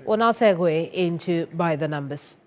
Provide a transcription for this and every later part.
We'll now segue into By the Numbers.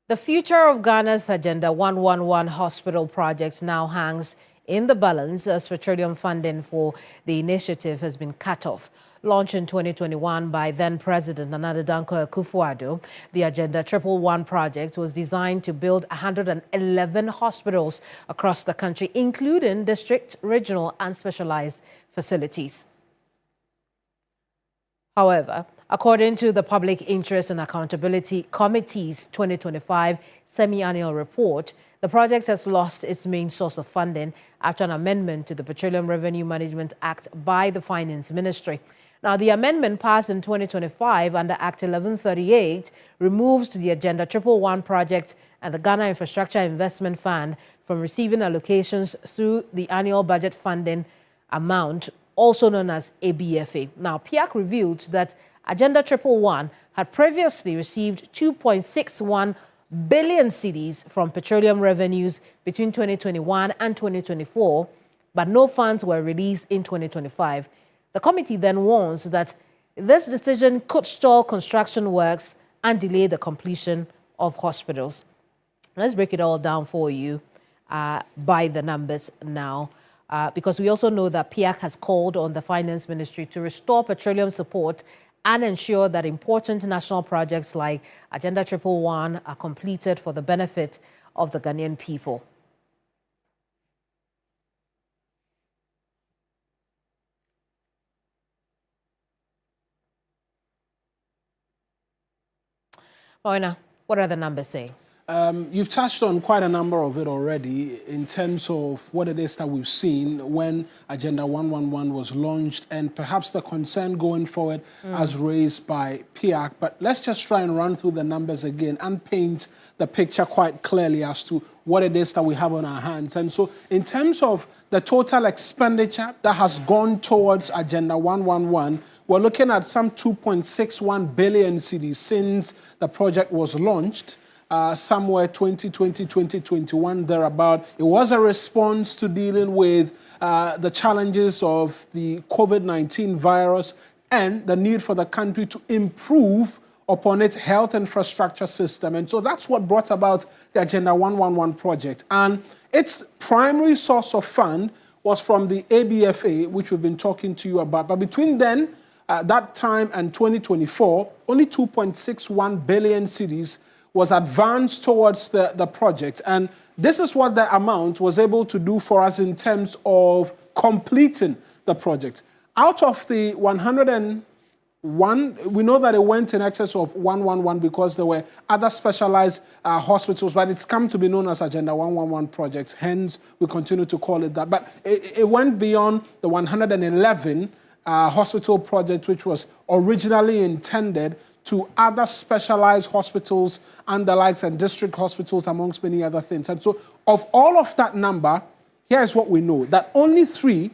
The future of Ghana's Agenda 111 hospital project now hangs in the balance as petroleum funding for the initiative has been cut off. Launched in 2021 by then-President Nana Dankwa Akufo-Addo, the Agenda 111 project was designed to build 111 hospitals across the country, including district, regional and specialized facilities. However, according to the Public Interest and Accountability Committee's 2025 semi-annual report, the project has lost its main source of funding after an amendment to the Petroleum Revenue Management Act by the Finance Ministry. Now, the amendment passed in 2025 under Act 1138 removes the Agenda 111 project and the Ghana Infrastructure Investment Fund from receiving allocations through the annual budget funding amount, also known as ABFA. Now, PIAC revealed that Agenda 111 had previously received 2.61 billion cedis from petroleum revenues between 2021 and 2024, but no funds were released in 2025. The committee then warns that this decision could stall construction works and delay the completion of hospitals. Let's break it all down for you by the numbers now. Because we also know that PIAC has called on the Finance Ministry to restore petroleum support and ensure that important national projects like Agenda 111 are completed for the benefit of the Ghanaian people. Moina, what are the numbers saying? You've touched on quite a number of it already in terms of what it is that we've seen when Agenda 111 was launched and perhaps the concern going forward as raised by PIAC. But let's just try and run through the numbers again and paint the picture quite clearly as to what it is that we have on our hands. And so in terms of the total expenditure that has gone towards Agenda 111, we're looking at some 2.61 billion cedis since the project was launched. Somewhere 2020, 2021, thereabout. It was a response to dealing with the challenges of the COVID-19 virus and the need for the country to improve upon its health infrastructure system. And so that's what brought about the Agenda 111 project. And its primary source of fund was from the ABFA, which we've been talking to you about. But between then, that time and 2024, only 2.61 billion cedis was advanced towards the project. And this is what the amount was able to do for us in terms of completing the project. Out of the 101, we know that it went in excess of 111 because there were other specialized hospitals, but it's come to be known as Agenda 111 projects. Hence, we continue to call it that. But it went beyond the 111 hospital project, which was originally intended to other specialized hospitals and the likes and district hospitals, amongst many other things. And so of all of that number, here's what we know, that only 3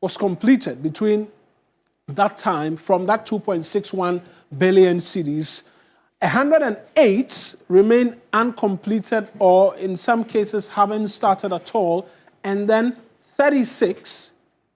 was completed between that time from that 2.61 billion cedis. 108 remain uncompleted or in some cases haven't started at all, and then 36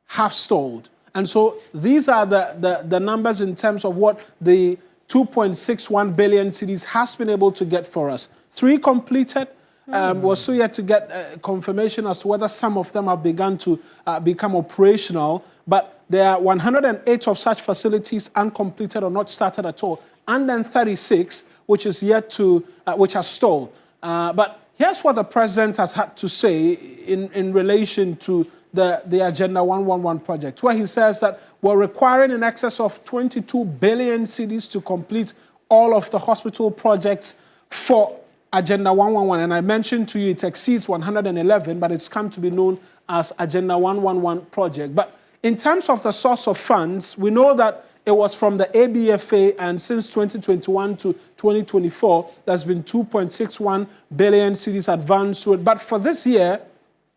have stalled. And so these are the numbers in terms of what the 2.61 billion cedis has been able to get for us. 3 completed. We're still yet to get confirmation as to whether some of them have begun to become operational. But there are 108 of such facilities uncompleted or not started at all. And then 36, which is yet to, which are stalled. But here's what the president has had to say in relation to the Agenda 111 project, where he says that we're requiring in excess of 22 billion cedis to complete all of the hospital projects for Agenda 111. And I mentioned to you it exceeds 111, but it's come to be known as Agenda 111 project. But in terms of the source of funds, we know that it was from the ABFA, and since 2021 to 2024, there's been 2.61 billion cedis advanced to it. But for this year,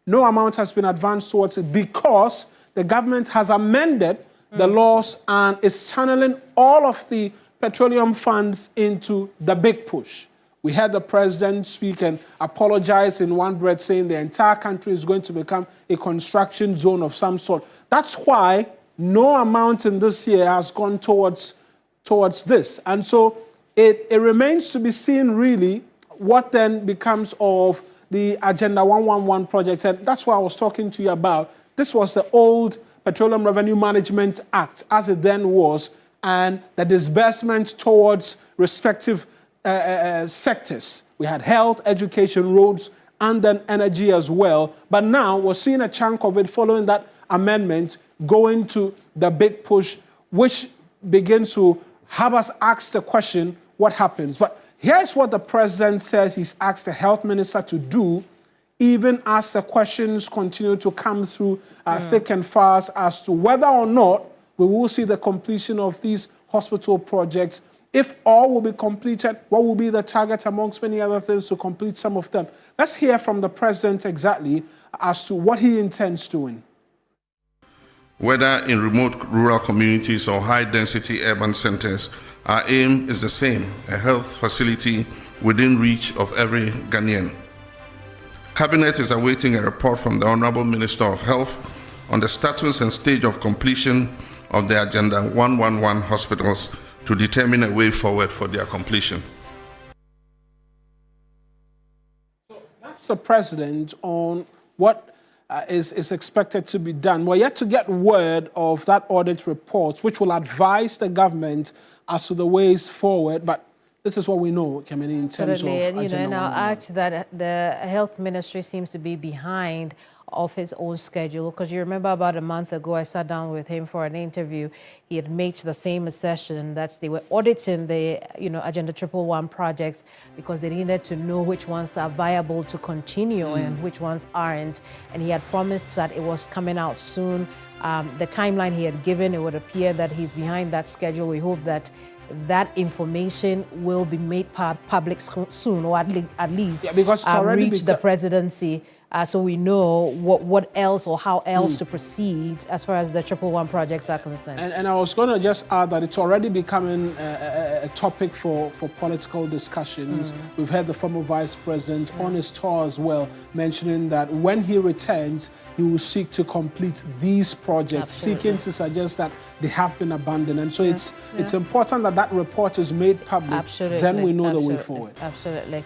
no amount has been advanced towards it because the government has amended the laws and is channeling all of the petroleum funds into the big push. We heard the president speak and apologize in one breath, saying the entire country is going to become a construction zone of some sort. That's why no amount in this year has gone towards this. And so it remains to be seen, really, what then becomes of the Agenda 111 project. And that's what I was talking to you about. This was the old Petroleum Revenue Management Act, as it then was, and the disbursement towards respective sectors. We had health, education, roads, and then energy as well. But now we're seeing a chunk of it following that amendment going to the big push, which begins to have us ask the question, what happens? But here's what the president says he's asked the health minister to do, even as the questions continue to come through thick and fast as to whether or not we will see the completion of these hospital projects. If all will be completed, what will be the target amongst many other things to complete some of them? Let's hear from the president exactly as to what he intends doing. Whether in remote rural communities or high-density urban centers, our aim is the same: a health facility within reach of every Ghanaian. Cabinet is awaiting a report from the Honorable Minister of Health on the status and stage of completion of the Agenda 111 hospitals to determine a way forward for their completion. So that's the president on what is expected to be done. We're yet to get word of that audit report, which will advise the government as to the ways forward. But this is what we know, Kemeni, in terms of Agenda and I'll 111. add that the health ministry seems to be behind of his own schedule, because you remember about a month ago I sat down with him for an interview. He had made the same assertion that they were auditing the Agenda 111 projects because they needed to know which ones are viable to continue and which ones aren't, and he had promised that it was coming out soon. The timeline he had given, it would appear that he's behind that schedule. We hope that that information will be made public soon, or at least because it's already reach the presidency, so we know what else or how else to proceed as far as the 111 projects are concerned. And I was going to just add that it's already becoming a topic for political discussions. We've heard the former vice president on his tour as well mentioning that when he returns, he will seek to complete these projects, seeking to suggest that they have been abandoned. And so it's important that that report is made public. Then we know the way forward. Absolutely.